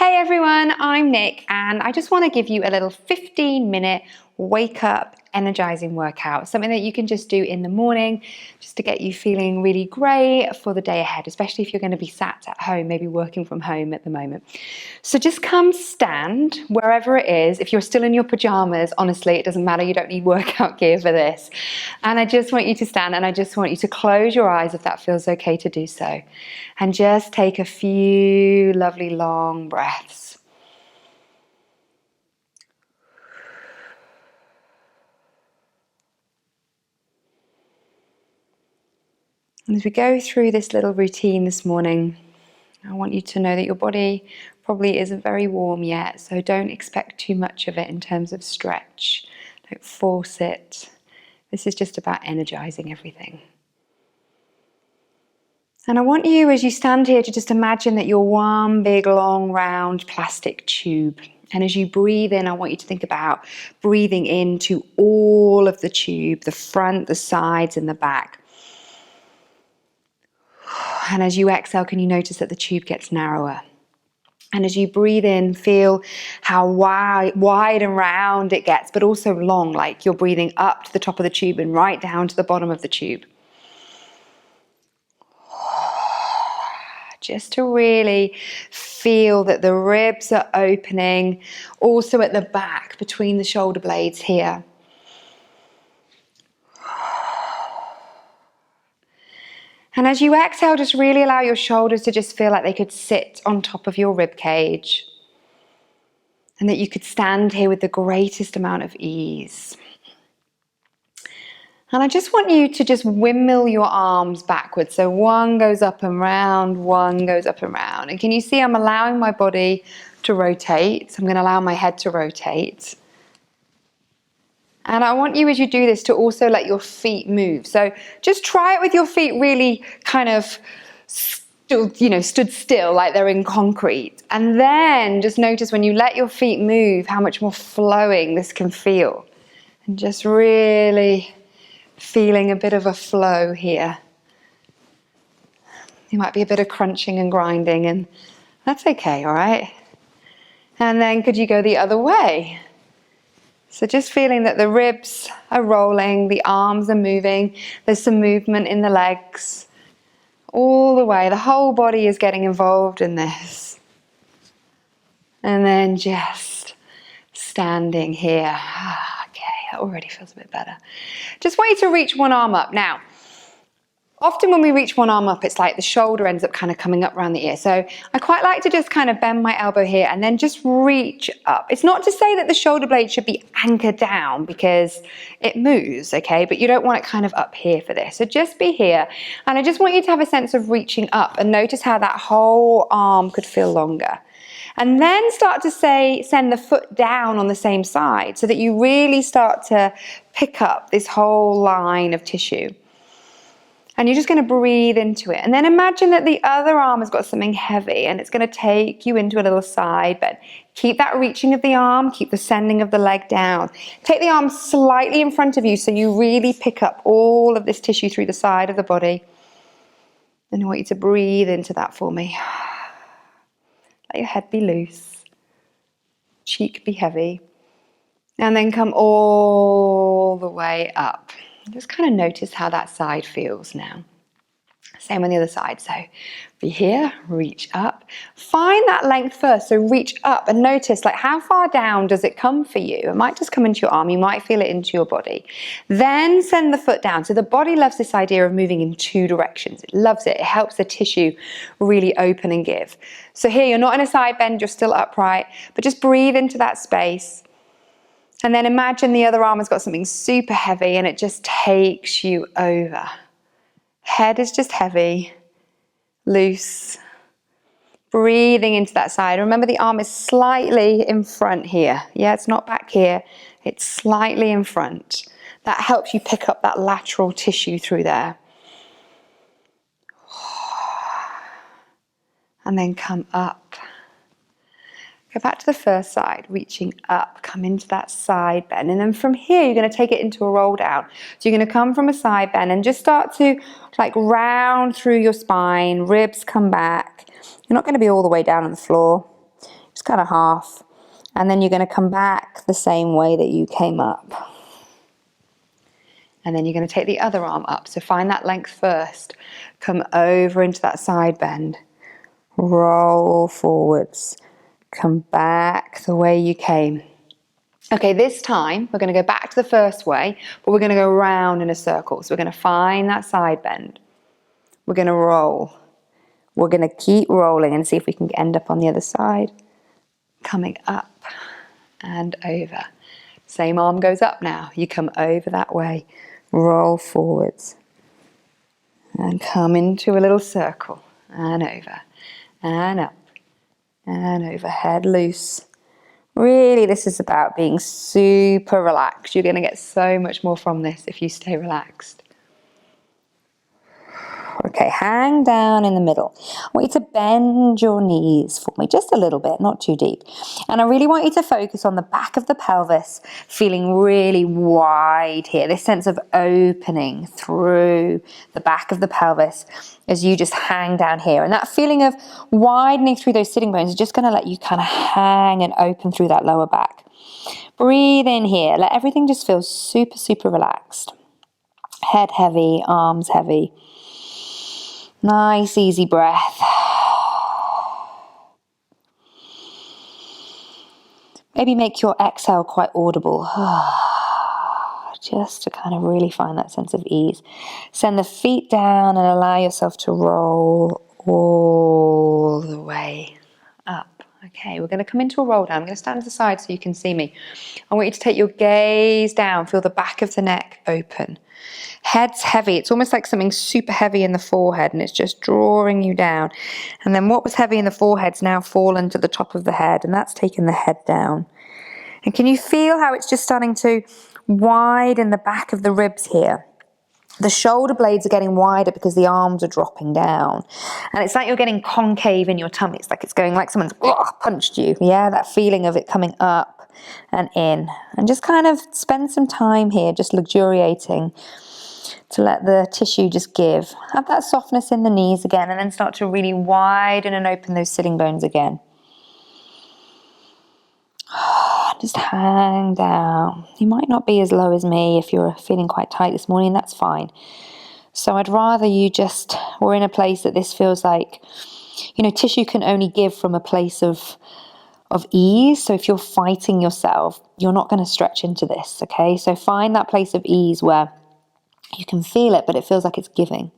Hey everyone, I'm Nick and I just want to give you a little 15-minute wake up energizing workout, something that you can just do in the morning just to get you feeling really great for the day ahead, especially if you're going to be sat at home, maybe working from home at the moment. So just come stand wherever it is. If you're still in your pajamas, honestly, it doesn't matter. You don't need workout gear for this. And I just want you to stand and I just want you to close your eyes if that feels okay to do so. And just take a few lovely long breaths. And as we go through this little routine this morning, I want you to know that your body probably isn't very warm yet, so don't expect too much of it in terms of stretch. Don't force it. This is just about energizing everything. And I want you, as you stand here, to just imagine that you're one big, long, round plastic tube. And as you breathe in, I want you to think about breathing into all of the tube, the front, the sides, and the back. And as you exhale, can you notice that the tube gets narrower? And as you breathe in, feel how wide and round it gets, but also long, like you're breathing up to the top of the tube and right down to the bottom of the tube. Just to really feel that the ribs are opening, also at the back between the shoulder blades here. And as you exhale, just really allow your shoulders to just feel like they could sit on top of your rib cage and that you could stand here with the greatest amount of ease. And I just want you to just windmill your arms backwards. So one goes up and round, one goes up and round. And can you see I'm allowing my body to rotate? So I'm going to allow my head to rotate. And I want you, as you do this, to also let your feet move. So just try it with your feet really kind of stood still, like they're in concrete. And then just notice when you let your feet move, how much more flowing this can feel. And just really feeling a bit of a flow here. There might be a bit of crunching and grinding, and that's okay, all right? And then could you go the other way? So just feeling that the ribs are rolling, the arms are moving, there's some movement in the legs, all the way. The whole body is getting involved in this. And then just standing here. Okay, that already feels a bit better. Just want you to reach one arm up. Now, often when we reach one arm up, it's like the shoulder ends up kind of coming up around the ear. So I quite like to just kind of bend my elbow here and then just reach up. It's not to say that the shoulder blade should be anchored down because it moves, okay? But you don't want it kind of up here for this. So just be here. And I just want you to have a sense of reaching up and notice how that whole arm could feel longer. And then start to send the foot down on the same side so that you really start to pick up this whole line of tissue. And you're just going to breathe into it. And then imagine that the other arm has got something heavy and it's going to take you into a little side bend. Keep that reaching of the arm, keep the sending of the leg down. Take the arm slightly in front of you so you really pick up all of this tissue through the side of the body. And I want you to breathe into that for me. Let your head be loose, cheek be heavy, and then come all the way up. Just kind of notice how that side feels now. Same on the other side. So be here, reach up. Find that length first. So reach up and notice like how far down does it come for you? It might just come into your arm. You might feel it into your body. Then send the foot down. So the body loves this idea of moving in two directions. It loves it. It helps the tissue really open and give. So here you're not in a side bend. You're still upright. But just breathe into that space. And then imagine the other arm has got something super heavy and it just takes you over. Head is just heavy, loose. Breathing into that side. Remember the arm is slightly in front here. Yeah, it's not back here. It's slightly in front. That helps you pick up that lateral tissue through there. And then come up. Go back to the first side, reaching up, come into that side bend. And then from here, you're going to take it into a roll down. So you're going to come from a side bend and just start to like round through your spine, ribs come back. You're not going to be all the way down on the floor. just kind of half. And then you're going to come back the same way that you came up. And then you're going to take the other arm up. So find that length first. Come over into that side bend. Roll forwards. Come back the way you came. Okay, this time we're going to go back to the first way, but we're going to go round in a circle. So we're going to find that side bend. We're going to roll. We're going to keep rolling and see if we can end up on the other side. Coming up and over. Same arm goes up now. You come over that way. Roll forwards. And come into a little circle. And over. And up. And over. Head loose. Really, this is about being super relaxed. You're going to get so much more from this if you stay relaxed. Okay, hang down in the middle. I want you to bend your knees for me, just a little bit, not too deep. And I really want you to focus on the back of the pelvis, feeling really wide here. This sense of opening through the back of the pelvis as you just hang down here. And that feeling of widening through those sitting bones is just going to let you kind of hang and open through that lower back. Breathe in here. Let everything just feel super, super relaxed. Head heavy, arms heavy. Nice, easy breath. Maybe make your exhale quite audible. Just to kind of really find that sense of ease. Send the feet down and allow yourself to roll all the way up. Okay, we're going to come into a roll down. I'm going to stand to the side so you can see me. I want you to take your gaze down. Feel the back of the neck open. Head's heavy. It's almost like something super heavy in the forehead and it's just drawing you down. And then what was heavy in the forehead's now fallen to the top of the head and that's taken the head down. And can you feel how it's just starting to widen the back of the ribs here? The shoulder blades are getting wider because the arms are dropping down. And it's like you're getting concave in your tummy. It's like it's going like someone's punched you. Yeah, that feeling of it coming up and in. And just kind of spend some time here just luxuriating to let the tissue just give. Have that softness in the knees again and then start to really widen and open those sitting bones again. Just hang down. You might not be as low as me if you're feeling quite tight this morning, that's fine. So I'd rather you just were in a place that this feels like, you know, tissue can only give from a place of ease. So if you're fighting yourself, you're not going to stretch into this, okay? So find that place of ease where you can feel it, but it feels like it's giving.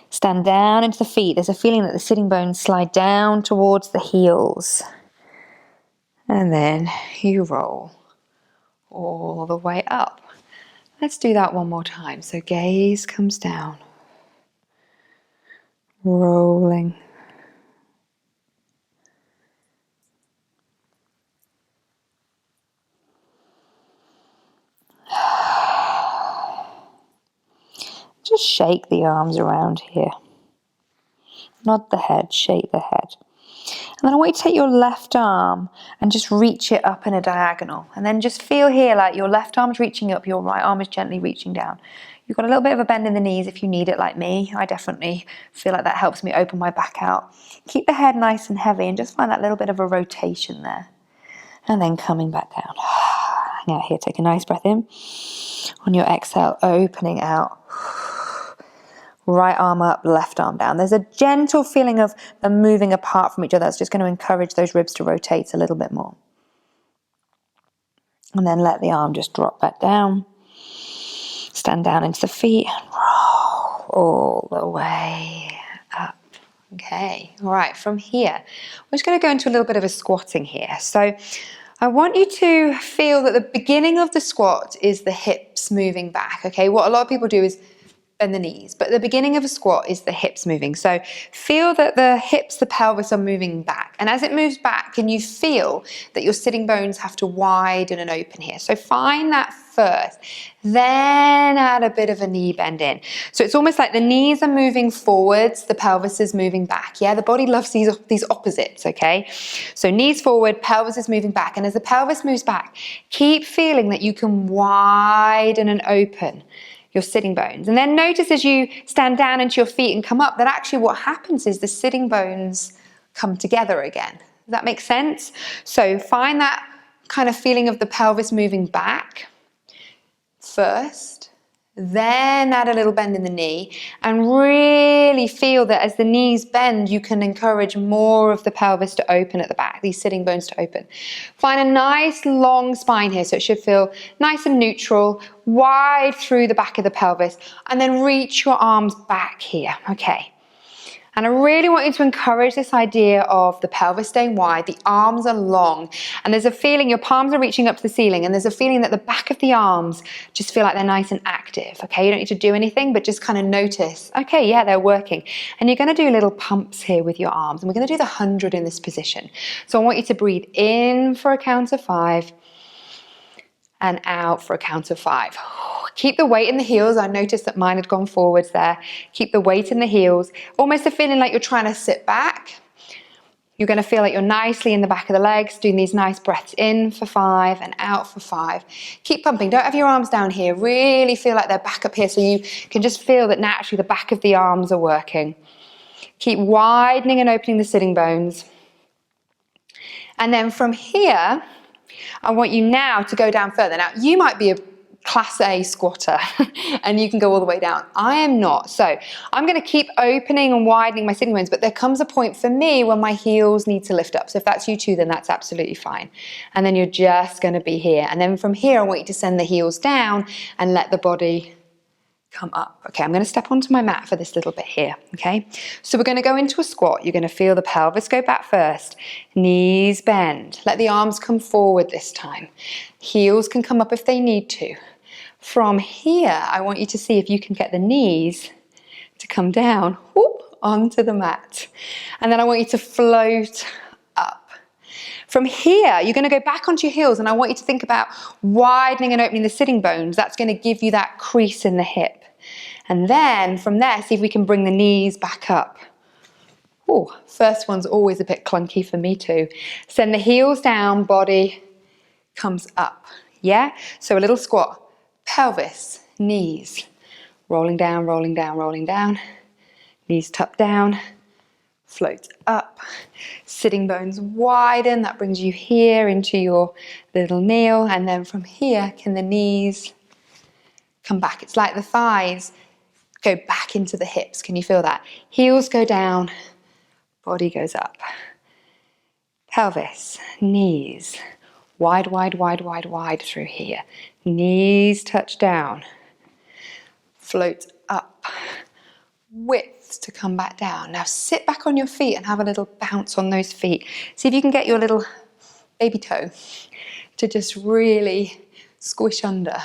Stand down into the feet. There's a feeling that the sitting bones slide down towards the heels. And then you roll all the way up. Let's do that one more time. So gaze comes down. Rolling. Just shake the arms around here. Nod the head, shake the head. And then I want you to take your left arm and just reach it up in a diagonal. And then just feel here like your left arm's reaching up, your right arm is gently reaching down. You've got a little bit of a bend in the knees if you need it like me. I definitely feel like that helps me open my back out. Keep the head nice and heavy and just find that little bit of a rotation there. And then coming back down. Hang out here, take a nice breath in. On your exhale, opening out. Right arm up, left arm down. There's a gentle feeling of them moving apart from each other. That's just going to encourage those ribs to rotate a little bit more. And then let the arm just drop back down. Stand down into the feet and roll all the way up. Okay, all right, from here, we're just going to go into a little bit of a squatting here. So I want you to feel that the beginning of the squat is the hips moving back, okay? What a lot of people do is bend the knees, but the beginning of a squat is the hips moving. So feel that the hips, the pelvis are moving back. And as it moves back, can you feel that your sitting bones have to widen and open here? So find that first, then add a bit of a knee bend in. So it's almost like the knees are moving forwards, the pelvis is moving back. Yeah, the body loves these opposites, okay? So knees forward, pelvis is moving back. And as the pelvis moves back, keep feeling that you can widen and open your sitting bones. And then notice as you stand down into your feet and come up that actually what happens is the sitting bones come together again. Does that make sense? So find that kind of feeling of the pelvis moving back first, then add a little bend in the knee, and really feel that as the knees bend, you can encourage more of the pelvis to open at the back, these sitting bones to open. Find a nice long spine here, so it should feel nice and neutral, wide through the back of the pelvis, and then reach your arms back here, okay? And I really want you to encourage this idea of the pelvis staying wide, the arms are long, and there's a feeling your palms are reaching up to the ceiling, and there's a feeling that the back of the arms just feel like they're nice and active, okay? You don't need to do anything, but just kind of notice, okay, yeah, they're working. And you're gonna do little pumps here with your arms, and we're gonna do the 100 in this position. So I want you to breathe in for a count of 5, and out for a count of 5. Keep the weight in the heels. I noticed that mine had gone forwards there. Keep the weight in the heels. Almost a feeling like you're trying to sit back. You're going to feel like you're nicely in the back of the legs, doing these nice breaths in for 5 and out for 5. Keep pumping. Don't have your arms down here. Really feel like they're back up here, so you can just feel that naturally the back of the arms are working. Keep widening and opening the sitting bones. And then from here, I want you now to go down further. Now, you might be a Class A squatter and you can go all the way down. I am not. So I'm going to keep opening and widening my sitting bones, but there comes a point for me when my heels need to lift up. So if that's you too, then that's absolutely fine. And then you're just going to be here. And then from here, I want you to send the heels down and let the body come up. Okay, I'm going to step onto my mat for this little bit here, okay? So we're going to go into a squat. You're going to feel the pelvis go back first. Knees bend. Let the arms come forward this time. Heels can come up if they need to. From here, I want you to see if you can get the knees to come down, whoop, onto the mat. And then I want you to float up. From here, you're going to go back onto your heels, and I want you to think about widening and opening the sitting bones. That's going to give you that crease in the hip. And then from there, see if we can bring the knees back up. Oh, first one's always a bit clunky for me too. Send the heels down, body comes up. Yeah? So a little squat. Pelvis, knees, rolling down, rolling down, rolling down. Knees tucked down, float up. Sitting bones widen, that brings you here into your little kneel. And then from here, can the knees come back? It's like the thighs go back into the hips. Can you feel that? Heels go down, body goes up. Pelvis, knees, wide, wide, wide, wide, wide through here. Knees touch down. Float up. Width to come back down. Now sit back on your feet and have a little bounce on those feet. See if you can get your little baby toe to just really squish under.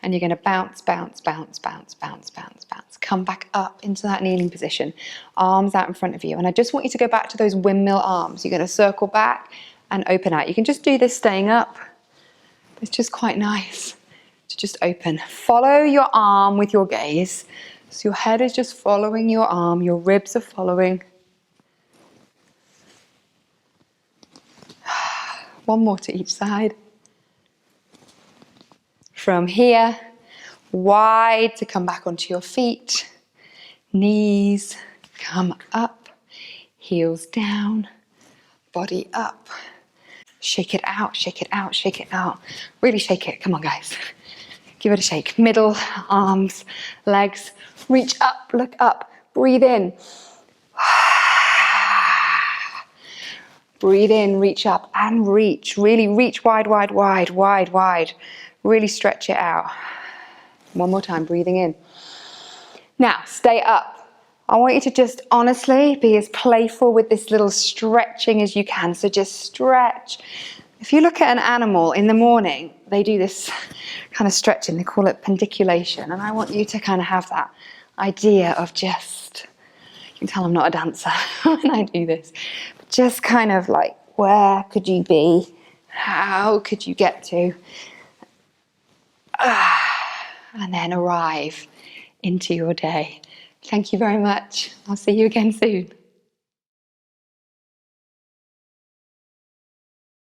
And you're going to bounce, bounce, bounce, bounce, bounce, bounce, bounce. Come back up into that kneeling position. Arms out in front of you. And I just want you to go back to those windmill arms. You're going to circle back and open out. You can just do this staying up. It's just quite nice to just open. Follow your arm with your gaze. So your head is just following your arm. Your ribs are following. One more to each side. From here, wide to come back onto your feet. Knees come up. Heels down. Body up. Shake it out, shake it out, shake it out. Really shake it. Come on, guys. Give it a shake. Middle, arms, legs. Reach up, look up. Breathe in. Breathe in, reach up and reach. Really reach wide, wide, wide, wide, wide. Really stretch it out. One more time, breathing in. Now, stay up. I want you to just honestly be as playful with this little stretching as you can. So just stretch. If you look at an animal in the morning, they do this kind of stretching. They call it pendiculation. And I want you to kind of have that idea of just, you can tell I'm not a dancer when I do this, but just kind of like, where could you be? How could you get to? And then arrive into your day. Thank you very much. I'll see you again soon.